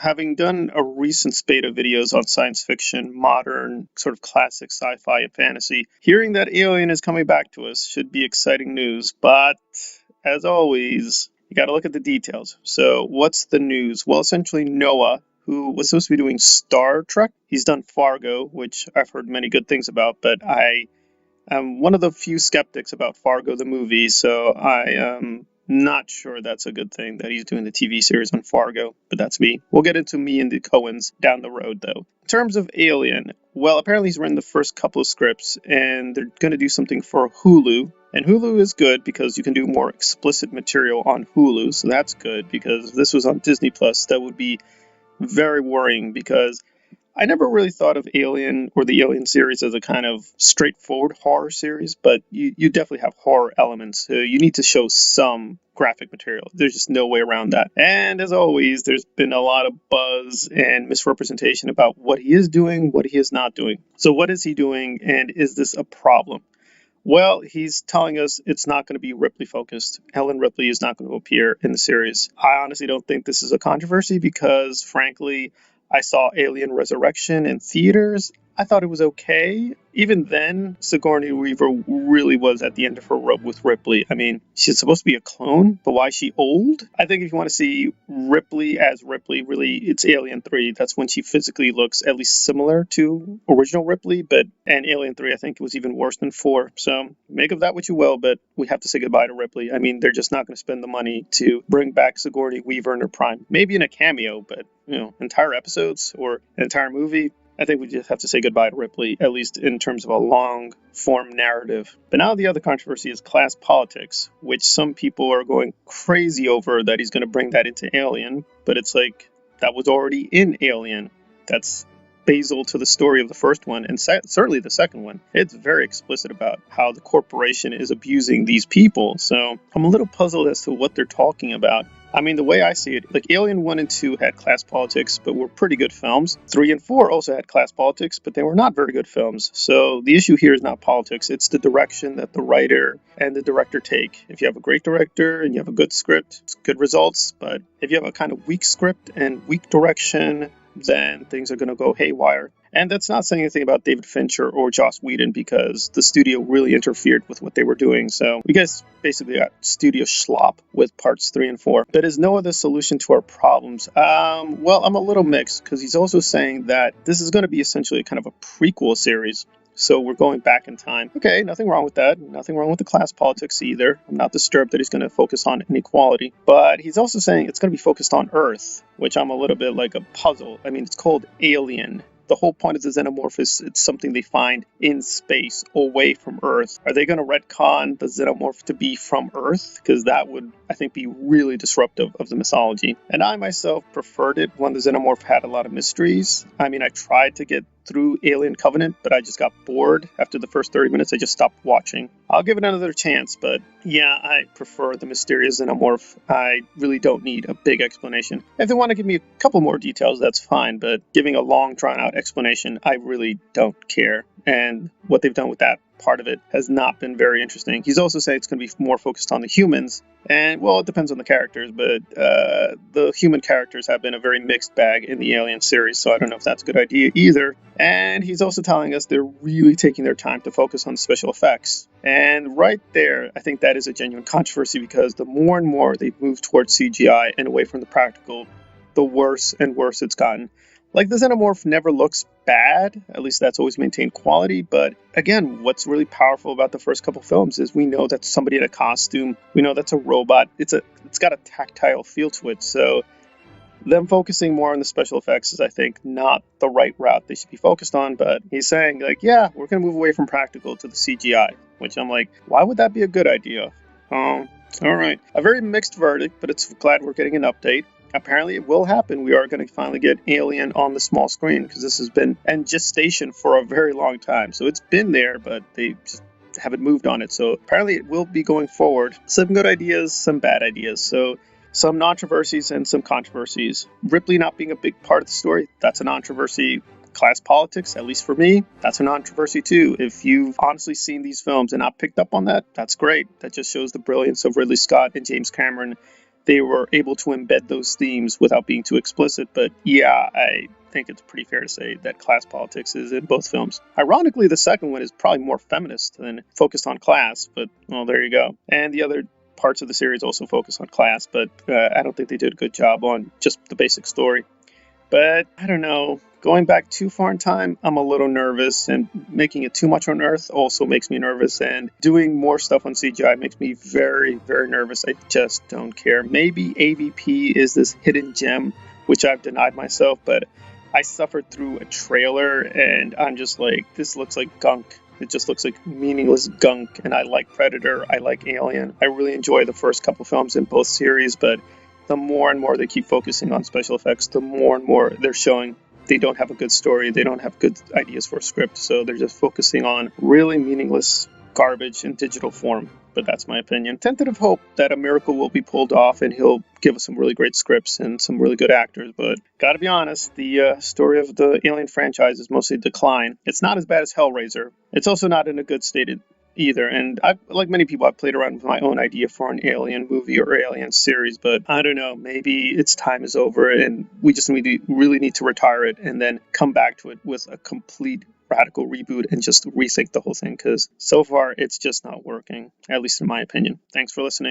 Having done a recent spate of videos on science fiction, modern, sort of classic sci-fi and fantasy, hearing that Alien is coming back to us should be exciting news, but as always, you gotta look at the details. So, what's the news? Well, essentially, Noah, who was supposed to be doing Star Trek, he's done Fargo, which I've heard many good things about, but I am one of the few skeptics about Fargo the movie, so I am not sure that's a good thing that he's doing the TV series on Fargo, but that's me. We'll get into me and the Coens down the road, though. In terms of Alien, well, apparently he's written the first couple of scripts, and they're going to do something for Hulu. And Hulu is good because you can do more explicit material on Hulu, so that's good, because if this was on Disney Plus, that would be very worrying, because I never really thought of Alien or the Alien series as a kind of straightforward horror series, but you definitely have horror elements. So you need to show some graphic material. There's just no way around that. And as always, there's been a lot of buzz and misrepresentation about what he is doing, what he is not doing. So what is he doing, and is this a problem? Well, he's telling us it's not going to be Ripley focused. Helen Ripley is not going to appear in the series. I honestly don't think this is a controversy because, frankly, I saw Alien Resurrection in theaters. I thought it was okay. Even then, Sigourney Weaver really was at the end of her rope with Ripley. I mean, she's supposed to be a clone, but why is she old? I think if you want to see Ripley as Ripley, really, it's Alien 3. That's when she physically looks at least similar to original Ripley, and Alien 3, I think it was even worse than 4. So make of that what you will, but we have to say goodbye to Ripley. I mean, they're just not going to spend the money to bring back Sigourney Weaver in her prime. Maybe in a cameo, but, entire episodes or an entire movie, I think we just have to say goodbye to Ripley, at least in terms of a long-form narrative. But now the other controversy is class politics, which some people are going crazy over that he's going to bring that into Alien, but it's like, that was already in Alien. That's basal to the story of the first one, and certainly the second one. It's very explicit about how the corporation is abusing these people, so I'm a little puzzled as to what they're talking about. I mean, the way I see it, like Alien 1 and 2 had class politics, but were pretty good films. 3 and 4 also had class politics, but they were not very good films. So the issue here is not politics, it's the direction that the writer and the director take. If you have a great director and you have a good script, it's good results. But if you have a kind of weak script and weak direction, then things are going to go haywire. And that's not saying anything about David Fincher or Joss Whedon, because the studio really interfered with what they were doing. So we guys basically got studio schlop with parts 3 and 4. There is no other solution to our problems. Well, I'm a little mixed, because he's also saying that this is going to be essentially kind of a prequel series. So we're going back in time. Okay, nothing wrong with that. Nothing wrong with the class politics either. I'm not disturbed that he's going to focus on inequality. But he's also saying it's going to be focused on Earth, which I'm a little bit like a puzzle. I mean, it's called Alien. The whole point of the xenomorph is it's something they find in space, away from Earth. Are they going to retcon the xenomorph to be from Earth? Because that would, I think, be really disruptive of the mythology. And I myself preferred it when the xenomorph had a lot of mysteries. I mean, I tried to get through Alien Covenant, but I just got bored after the first 30 minutes. I just stopped watching. I'll give it another chance, but yeah, I prefer the mysterious xenomorph. I really don't need a big explanation. If they want to give me a couple more details, that's fine, but giving a long, drawn-out explanation, I really don't care. And what they've done with that part of it has not been very interesting. He's also saying it's going to be more focused on the humans, and well, it depends on the characters, but the human characters have been a very mixed bag in the Alien series, so I don't know if that's a good idea either. And he's also telling us they're really taking their time to focus on special effects. And right there, I think that is a genuine controversy, because the more and more they move towards CGI and away from the practical, the worse and worse it's gotten. Like, the xenomorph never looks bad, at least that's always maintained quality, but again, what's really powerful about the first couple films is we know that's somebody in a costume, we know that's a robot, it's got a tactile feel to it, so them focusing more on the special effects is, I think, not the right route they should be focused on. But he's saying, like, yeah, we're going to move away from practical to the CGI, which I'm like, why would that be a good idea? All right. A very mixed verdict, but it's glad we're getting an update. Apparently it will happen. We are going to finally get Alien on the small screen, because this has been in gestation for a very long time. So it's been there, but they just haven't moved on it. So apparently it will be going forward. Some good ideas, some bad ideas. So some non-controversies and some controversies. Ripley not being a big part of the story, that's a non-controversy. Class politics, at least for me, that's a non-controversy too. If you've honestly seen these films and not picked up on that, that's great. That just shows the brilliance of Ridley Scott and James Cameron they were able to embed those themes without being too explicit. But yeah, I think it's pretty fair to say that class politics is in both films. Ironically, the second one is probably more feminist than focused on class, but well, there you go. And the other parts of the series also focus on class, but I don't think they did a good job on just the basic story. But I don't know. Going back too far in time, I'm a little nervous, and making it too much on Earth also makes me nervous. And doing more stuff on CGI makes me very, very nervous. I just don't care. Maybe AVP is this hidden gem, which I've denied myself, but I suffered through a trailer, and I'm just like, this looks like gunk. It just looks like meaningless gunk. And I like Predator. I like Alien. I really enjoy the first couple films in both series, but the more and more they keep focusing on special effects, the more and more they're showing they don't have a good story, they don't have good ideas for a script, so they're just focusing on really meaningless garbage in digital form. But that's my opinion. Tentative hope that a miracle will be pulled off and he'll give us some really great scripts and some really good actors. But gotta be honest, the story of the Alien franchise is mostly decline. It's not as bad as Hellraiser. It's also not in a good state either. And like many people, I've played around with my own idea for an Alien movie or Alien series, but I don't know, maybe its time is over and we just really need to retire it and then come back to it with a complete radical reboot and just rethink the whole thing, because so far it's just not working, at least in my opinion. Thanks for listening.